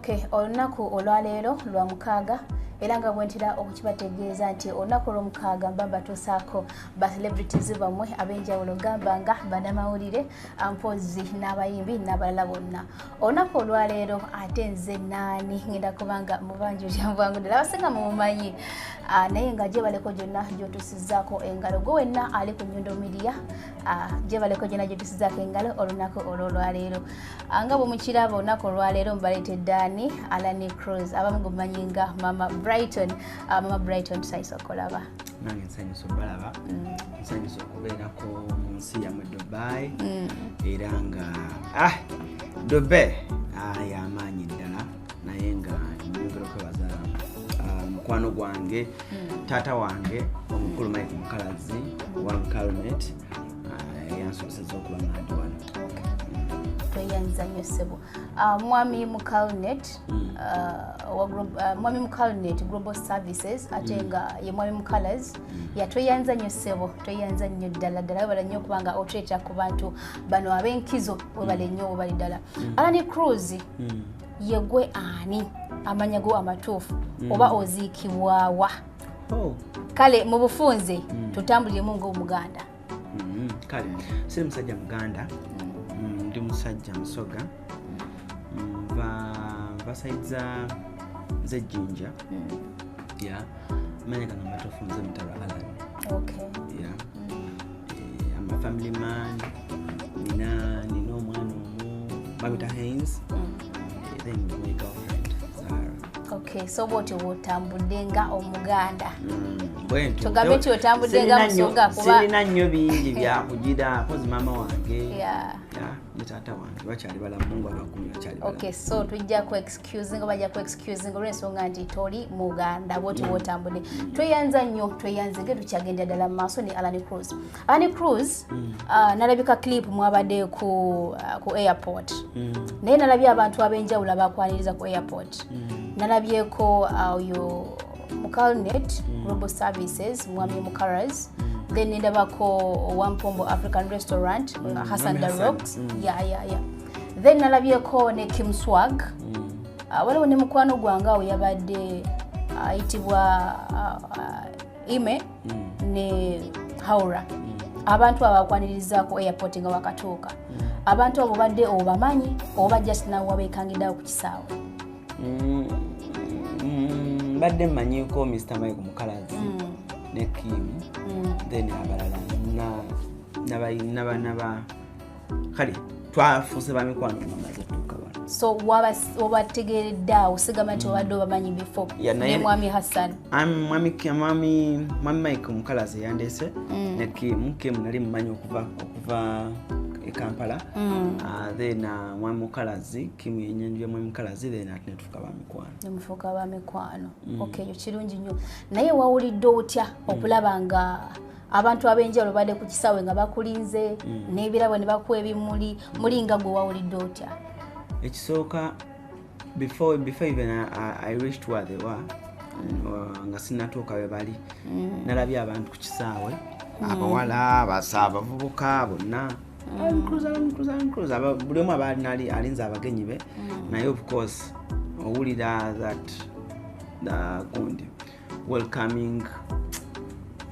Okay, olunaku olwaleero lwa mukaaga era nga bwentera okukibategeeza nti olunaku olw'omukaaga mba mbatuusaako ba celebrities bamwe ab'enjawulo gamba nga bannamawulire mpozi n'abayimbi n'abalala bonna. Olunaku olwaleero ate nze naani ngenda kubanga mubanjulira mubwangu ddala abasinga mumumanyi naye nga gyebaleko gyonna gy'otuusizzaako engalo gwe wenna ali ku Nyundo Media gyebaleko gyonna gy'otuusizzaako engalo olunaku olw'olwaleero nga bwe mukiraba olunaku olwaleero mbaleetedde ani Alani Cruz abamu gumanyi nga Mama Brighton tusanyusa okulaba. Nange nsanyusa obalaba nsanyusa okubeerako mu nsi yammwe Dubai era nga Dubai y'amaanyi ddala naye nga nyongera okwebaza mukwano gwange taata wange omukulu Mike Mukalazi wa Calnet yansobozesa okuba ng'andi wano. Tweyanza nnyo ssebo mwami mu Calnet mwami mu Calnet Global Services ate nga ye mwami mu Colors yatweyanza nnyo ssebo tweyanza nnyo ddala ddala webala nnyo okubanga otuleetera ku bantu bano ab'enkizo webale nnyo webali ddala. Alani Cruz ye gwe ani amanya go amatuufu oba oziikibwawa? Kale mu bufunze tutambuliremu ng'Omuganda. Kale siri musajja Muganda ndi musajja Musoga basaiza z'Ejjinja manya nga matuufu nze mutaba Alani. I'm a family man nina omwana omu babita Haynes then my girlfriend Zara. Okay, so bwoti wotambudde nga Omuganda tugambe nti otambudde nga Musoga kuba sirina nnyo bingi byakugira kozi mama wange ne taata wange bakyali balamu nga bakumi bakyali balamu. Okay, so tujja ku excusing bajja ku excusing olw'ensonga nti toli Muganda bwoti wotambudde. Tweyanza nnyo tweyanze ge tukyagenda ddala mu maaso ne Alani Cruz. Alani Cruz nalabika clip mwabadde ku airport naye nalabye abantu ab'enjawulo abakwaniriza ku airport. Nalabyeko oyo mu Calnet Global Services mwami mu Colors then ndabako Wampombo African Restaurant Hassan Darox then nalabyeko ne Kim Swag waliwo ne mukwano gwange awo yabadde ayitibwa Ime ne Haura abantu abakwaniriza ku airport nga wakatuuka. Abantu abo badde obamanyi oba just nawe wabekangiddawo ku kisaawe? Badde mmanyiko Mr. Mike Mukalazi ne Kim then abalala naba kale twafuuse bamikwano bamaze tuuka wano. So wabategeredde awo sigamba nti obadde obamanyi before ne mwami Hassan? Mwami Mike Mukalazi yandeese ne Kim nali mumanyi okuva e Kampala then mwami Mukalazi Kim yenyanjye mwami Mukalazi then ate netufuka bamikwano. Nemufuuka bamikwano. Okay, yo kirungi nnyo. Naye wawulidde otya okulaba nga abantu ab'enjawulo badde ku kisaawe nga bakulinze n'ebirabo ne bakuwa ebimuli mulinga gwe wawulidde otya? Ekisooka before even I reached where they were nga sinatuuka we bali nalabye abantu ku kisaawe abawala abavubuka bonna Cruise buli omu abaali alinze abagenyi be naye of course owulira that gundi welcoming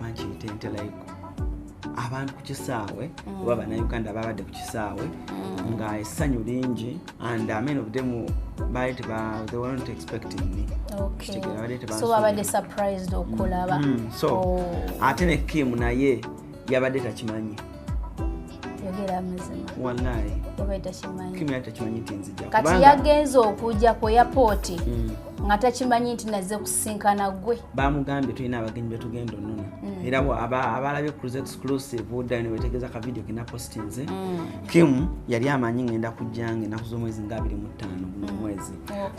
manchitente like abantu ku kisaawe oba bannayuganda babadde ku kisaawe nga essanyu lingi and many of them they weren't expecting me. Okay. So babadde surprised okulaba. So ate ne Kim naye yabadde takimanyi. Yogera amazima. Wallahi. Yabadde takimanyi. Kim yabadde takimanyi tinzija. Kati yagenze okujja ku airport nga takimanyi nti nazze kusinkana gwe. Bamugambye tulina abagenyi betugenda onnona. Era abalabye Cruise exclusive udani wetegeza ka video kina postinze. Kim yali amanyi ngenda kujjanga ennaku z'omwezi nga 25 guno mwezi.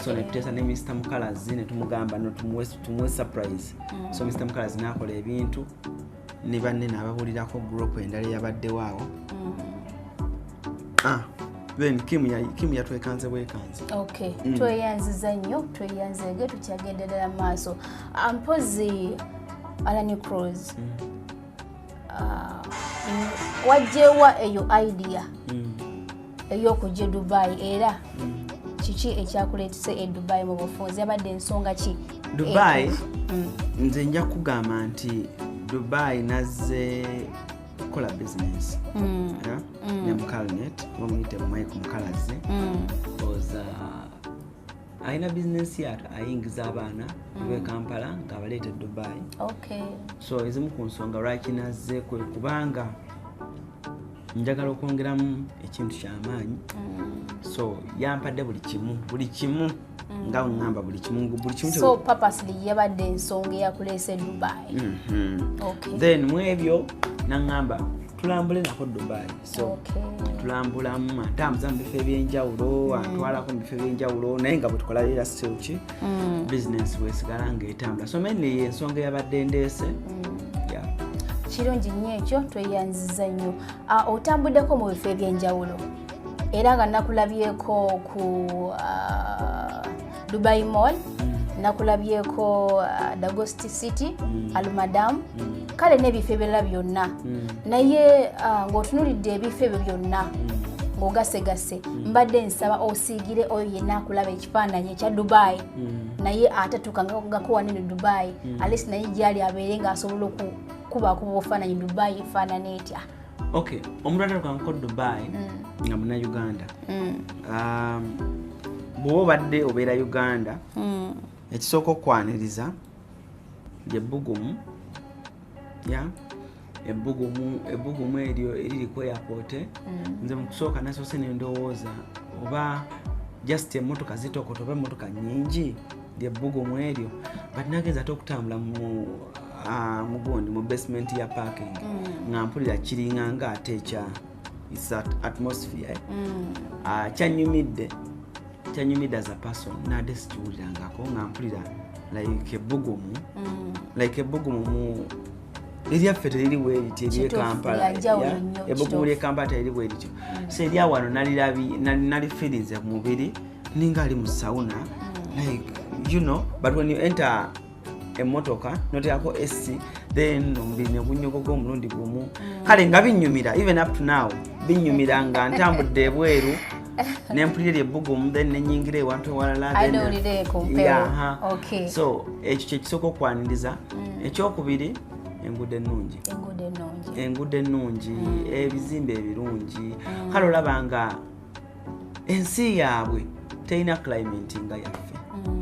So netutesa ne Mr. Mukalazi ne tumugamba no tumuwe surprise. So Mr. Mukalazi nakola ebintu ne banne n'ababulirako group endala yabadde waawo. Then Kim yatwekanze bwekanze. Okay. Tweyanziza nnyo tweyanzege tukyagendera maaso. Mpozi Alani Cruz wajjewa eyo idea ey'okujja Dubai era kiki ekyakuleetese e Dubai mu bufunze yabadde ensonga ki Dubai nze nja kugamba nti Dubai nazze kola business ne Mukalnet bamuyite Mike Mukalaze oza aina business yato ayingiza abaana we Kampala ng'abaleeta Dubai. Okay. So ezimu ku nsonga lwaki nazze kwe kubanga njagala okwongeramu ekintu ky'amaanyi. So yampadde buli kimu nga ngamba buli kimu. So purposely yabadde ensonga eyakuleese Dubai. Okay. Then mu ebyo nangamba tulambule nako Dubai. So tulambulamu atambuza mu bifo ebyenjawulo atwalako mu bifo ebyenjawulo naye nga bwe tukola leera still ki business wesigala ng'etambula. So mainly ensonga yabadde ndeese. Kirungi nnyo ekyo tweyanziza nnyo. Otambuddeko mu bifo ebyenjawulo era nga nakulabyeko ku Dubai Mall, nakulabyeko Dagosti City, Al-Madam, kale n'ebifo ebirala byonna. Naye ng'otunulidde ebifo ebyo byonna ng'ogasegase mbadde nsaba osiigire oyo yenna akulaba ekifaananyi ekya Dubai naye atatuuka ngako wanene Dubai at least naye gyali abeere ng'asobola okubaako bufaananyi Dubai efaanana etya. Okay, omulwadde kanko Dubai nga Munnayuganda. Bw'oba obadde obeera Uganda ekisooka okwaniriza ly'ebbugumu ebbugumu eryo eriri ku airport. Nze mu kusooka nasoose ne ndowooza oba just emmotoka zitokoto oba emmotoka nnyingi ly'ebbugumu eryo but nagenza ate okutambula mugundi mu basement ya parking nga mpulira kiringa nga ate ekya atmosphere. Kyanyumidde as a person nadde sikiwulirangako nga mpulira like ebbugumu mu eryaffe teririwo erityo ery'Ekampala. Ebbugumu ly'Ekampala teririwo erityo. So eryawano nali feelings ku mubiri ninga ali mu sauna like you know, but when you enter emmotoka noteako AC then omubiri ne gunyogoga omulundi gumu kale nga binyumira even up to now binyumira nga ntambudde ebweru nempulira ebbugumu then nenyingira ewantu ewalala so ekyo kyekisooka okwaniriza. Ekyokubiri enguudo ennungi ebizimbe ebirungi kale olaba nga ensi yaabwe terina climate nga yaffe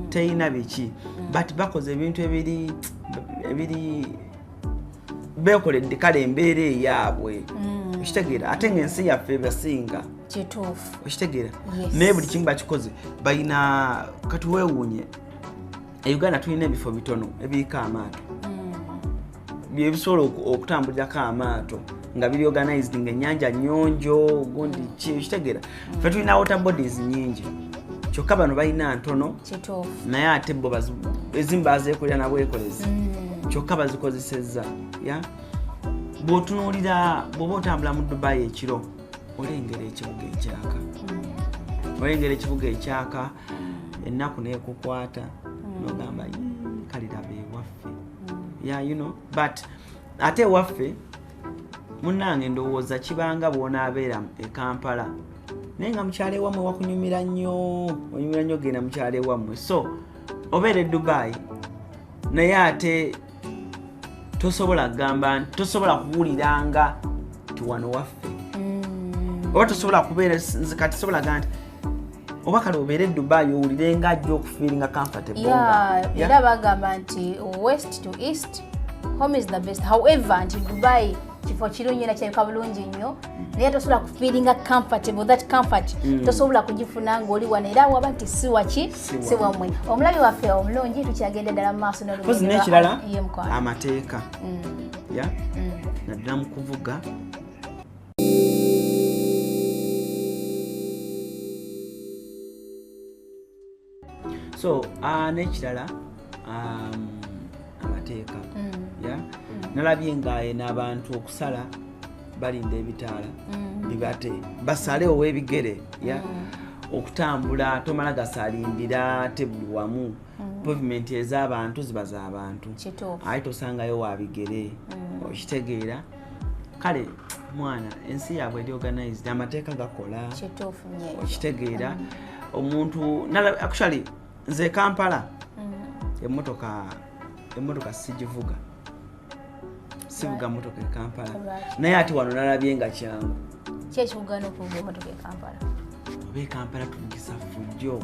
terina biki but bakoze ebintu ebiri bekoledde kale embeera eyaabwe okitegeera ate ng'ensi yaffe ebasinga kituufu okitegeera naye buli kimu bakikoze balina katuweewuunye e Uganda tulina ebifo bitono ebiriko amaato byebisobola okutambulirako amaato nga biri organized ng'ennyanja nnyonjo gundi ki okitegeera ffe tulina water bodies nnyingi kyokka bano balina ntono naye ate bo ezimu bazeekolera nabwekolezi kyokka bazikozesezza. Bw'otunuulira bw'oba otambula mu Dubai ekiro olengera ekibuga ekyaka ennaku neekukwata n'ogamba kaliraba ewaffe you know. But ate ewaffe munnange ndowooza kibanga bw'onaabeera e Kampala naye nga mukyala ewammwe wakunyumira nnyo onyumira nnyo genda mukyala ewammwe so obeera e Dubai naye ate tosobola kugamba tosobola kuwuliranga ti wano waffe oba tosobola kubeera kati sobola gamba nti oba kale obeera e Dubai owulirenga ajja okufiiringa comfortable era bagamba nti west to east home is the best. However nti Dubai kifo kirungi era kyabika bulungi nnyo naye tosobola kufiiringa comfortable that comfort tosobola kugifuna ng'oli wano era waba nti si waki si wammwe. Omulabi waffe omulungi tukyagenda ddala mu maaso n'olugendo n'ekirala amateeka naddala mu kuvuga so n'ekirala amateeka nalabye ngaye n'abantu okusala balinda ebitaala bibate basale ow'ebigere okutambula tomala gasalimbira te buli wamu pavement ez'abantu ziba z'abantu aye tosangayo wa bigere okitegeera kale mwana ensi yaabwe eri organized amateeka gakola okitegeera omuntu actually nze Kampala emotoka sigivuga sivuga motoka e Kampala naye ati wano nalabye nga kyangu kyekivugano okuvuga emotoka e Kampala oba e Kampala tuvugisa fujjo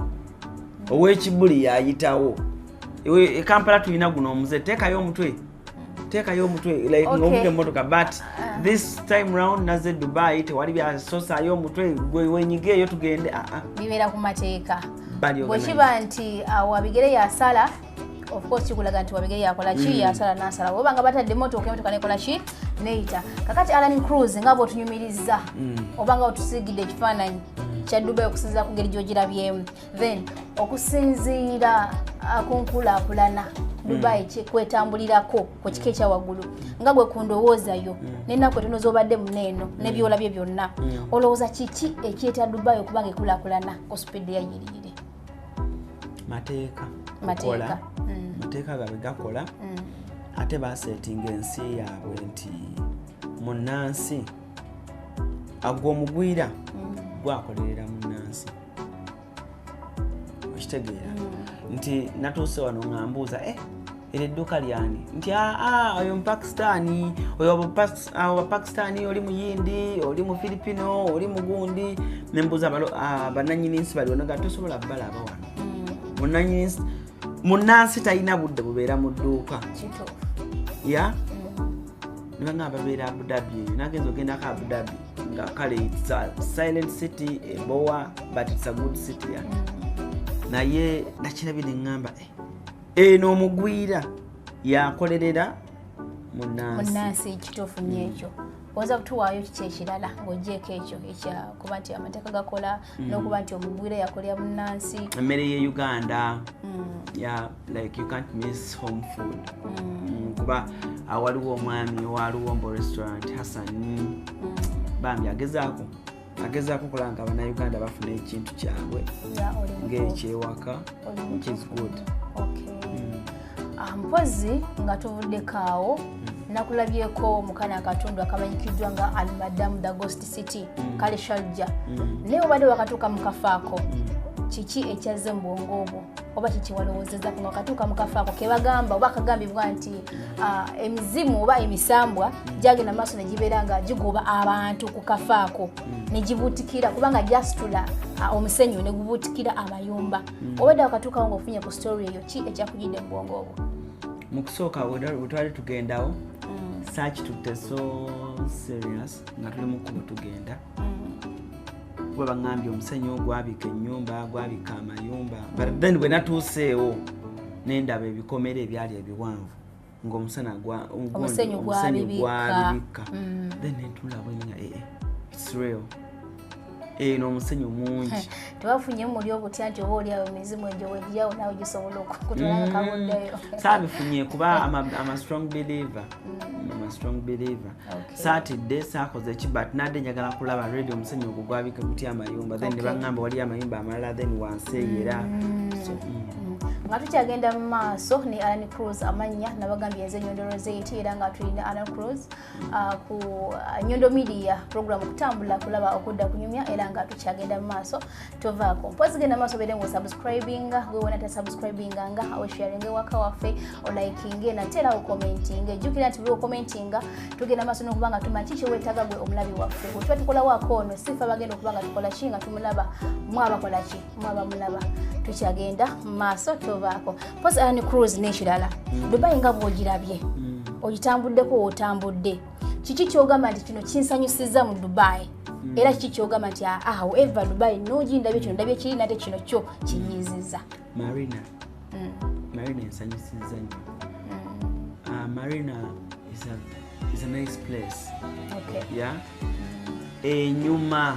ow'ekibuli yayitawo e Kampala tulina guno omuze teekayo omutwe like ngovuga emotoka but this time round naze Dubai tewali byasosaayo omutwe gwe wenyigeeyo tugende bibeera ku mateeka bwekiba nti wabigere yasala of course kikulaga nti wabigere yakola ki yasala nasala oba nga batadde emotoka nekola ki neita kakati Alan Cruz nga bw'otunyumiriza oba nga otusigidde ekifaananyi kya Dubai okusinziira ku ngeri gy'ogirabyemu then okusinziira ku nkulaakulana Dubai kwetambulirako ku kika ekyawaggulu nga gwe kundowoozayo n'ennaku etono z'obadde muneeno n'ebyolabye byonna olowooza kiki ekyeta Dubai okuba nga ekulaakulana ku sipiidi yayiriyire? mateeka gabe gakola ate basetinga ensi yaabwe nti munnansi agw'omugwira gwakolerera munnansi okitegeera nti natuuse wano ngambuuza eri edduuka lyani nti oyo Mupakistani oyo Abapakistani oli muyindi oli mu Filipino oli mugundi nembuuza bannannyini nsi balionaga tosobola balaba wano munnansi talina budde bubeera mu dduuka ya nibanga babeera Abu Dhabi eyo nagenza ogendako Abu Dhabi nga kale it's a silent city ebowa but it's a good city naye nakirabye neŋŋamba eno omugwira yakolerera munnansi ekituufu nnyo ekyo oza kutuwaayo kiki ekirala ng'oggyeko ekyo ekyakuba nti amateeka gakola n'okuba nti omugwira yakolera munnansi emmere ye Uganda like you can't miss home food kuba waliwo omwami waluwombo restaurant Hassan bambi agezaako kulanga Abannayuganda bafuna ekintu kyabwe ng'ekyewaka which is good. Mpozi nga tuvuddeko awo nakulabyeko mukana akatundu akamanyikiddwa nga Al-Madam the Ghost City kale Sharjah naye obadde wakatuuka mukafaako kiki ekyaze mu bwongo obwo oba kiki walowoozezzaako nga wakatuuka mukafaako kebagamba oba akagambibwa nti emizimu oba emisambwa gyagenda maaso ne gibeera nga gigoba abantu ku kafaako ne gibuutikira kubanga gyasitula omusenyu ne gubuutikira amayumba obadde wakatuukawo ng'ofunye ku story eyo ki ekyakugidde mu bwongo obwo? Mu kusooka bwe twali tugendawo saakitutte so serious nga tuli mu kkubo tugenda kuba baŋŋambye omusenyu gwabika ennyumba gwabika amayumba but then bwe natuuseewo nendaba ebikomere ebyali ebiwanvu ng'omusana omusenyu gwabibikka then netulabwenga it's real n'omusenyu mungi tebafunye muli obutya nti oba oliawo emizimu egyo wegyawo nawe gisobola okutwala kabuddeyo saabifunye kuba I'm a strong believer saatidde saakoze eki but nadde njagala kulaba radio omusenyu ogwo gwabika gutya amayumba then ne baŋŋamba wali amayumba amalala then wanseeyera nga tukyagenda mu maaso ne Alan Cruz amannya nabagambye enze ennyondolo zeeti era nga tulina Alan Cruz ku Nyondo Media program okutambula kulaba okudda kunyumya era nga tukyagenda mu maaso tovaako mpozi genda maaso beere ng'osubscribinga gwe wona tasubscribinga nga osharinga ewaka waffe olikinge natera okomentinga ejjukira nti buli okomentinga tugenda maaso n'okuba nga tumanyi kiki weetaaga gwe omulabi waffe bwe tuba tukolawaako ono sifa bagenda okuba nga tukola ki nga tumulaba mwabakola ki mwaba mulaba tukyagenda mu maaso tovaako mpozi Alan Cruz n'ekirala Dubai nga bw'ogirabye ogitambuddeko wootambudde kiki kyogamba nti kino kinsanyusizza mu Dubai era kiki kyogamba nti however Dubai n'ogindabye kino ndabye kiri nate kino kyo kinyiizizza? Marina ensanyusizza nnyo. Marina is a nice place. Yeah? Enyuma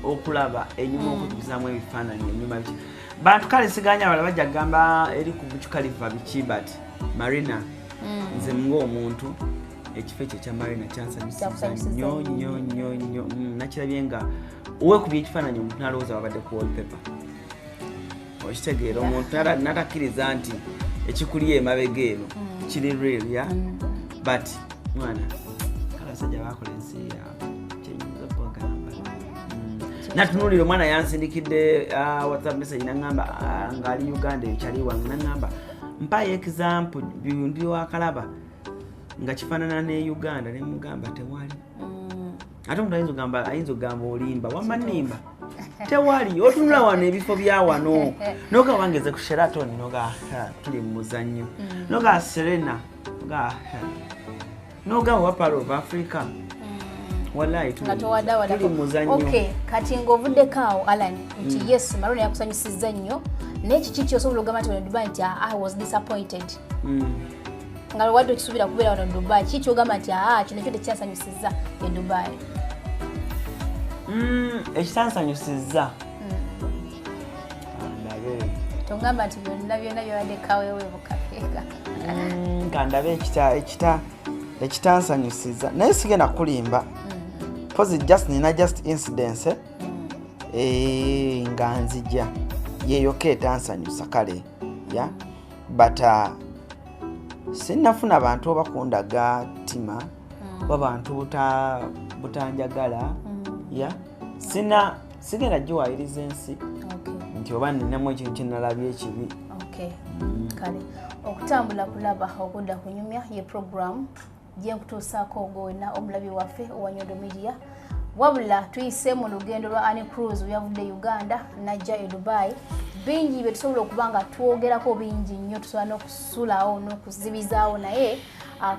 okulaba enyuma okujjuzamu ebifaananyi enyuma biki bantu kale siganya abala bajja kugamba eri ku Burj Khalifa biki but Marina nze ng'omuntu ekifo ekyo ekya Marina kyansanyusiza nnyo nakirabye nga owekubya ekifaananyi omuntu nalowooza wabadde ku wallpaper okitegeera omuntu natakkiriza nti ekikuli emabega eno kiri real ya but mwana kale abasajja bakola ensi yaabwe kyenyinza okubagamba natunulira omwana yansindikidde WhatsApp message nangamba ngali Uganda ekyali wange nangamba mpayo example ndi wakalaba nga kifanana ne Uganda ne mugamba tewali ate omuntu ayinza ogamba olimba wamba nimba tewali otunula wano ebifo bya wano noga wangeze ku Sheraton noga tuli mu muzannyo noga Serena noga wa part of Africa wallahi tuli mu muzannyo. Okay, kati ng'ovudde kaawo Alan nti yes Maroon yakusanyusizza nnyo n'ekiki ky'osobola okugamba nti Dubai nti I was disappointed nga wadde okisuubira kubeera wano Dubai kiki ky'ogamba nti kino kyo tekyansanyusizza e Dubai? Ekitansanyusizza tongamba nti byonna byabadde kaweewe bukakeeka kandabe ekitansanyusizza naye sigenda kulimba pozi just incidence nga nzija yeyo ketansanyusa kale ya but sinnafuna abantu abakundaga tima abantu butanjagala ya sigenda giwayiriza ensi nti oba ninamu ekintu kyenalabye ekibi. Kale okutambula kulaba okudda kunyumya ye program gyenkutuusaako ogwonna omulabi waffe owa Nyondo Media wabula tuyise mu lugendo lwa Annie Cruz yavudde Uganda najja e Dubai bingi bye tusobola okuba nga twogerako bingi nnyo tusobola n'okusulawo n'okuzibizaawo naye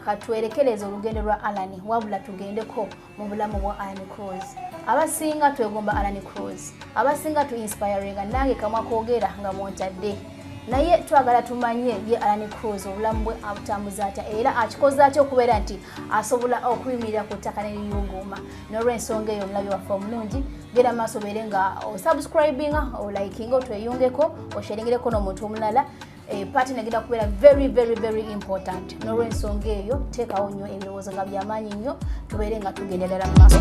katwerekereza olugendo lwa Alani wabula tugendeko mu bulamu bwa Annie Cruz. Abasinga twegomba Annie Cruz, abasinga tu inspiring nange kamwa koogera nga montadde naye twagala tumanye ye Annie Cruz obulamu bwe abutambuza atya era akikoza atya okubeera nti asobola okuyimirira ku ttaka n'eriyunguma. N'olw'ensonga eyo omulabi waffe omulungi genda maaso obeere nga osubscribinga olikinga otweyungeko osharingireko n'omuntu omulala party negenda kubeera very important. N'olw'ensonga eyo teekawo nnyo ebirowoozo nga by'amaanyi nnyo tubeere nga tugenda ddala mu maaso.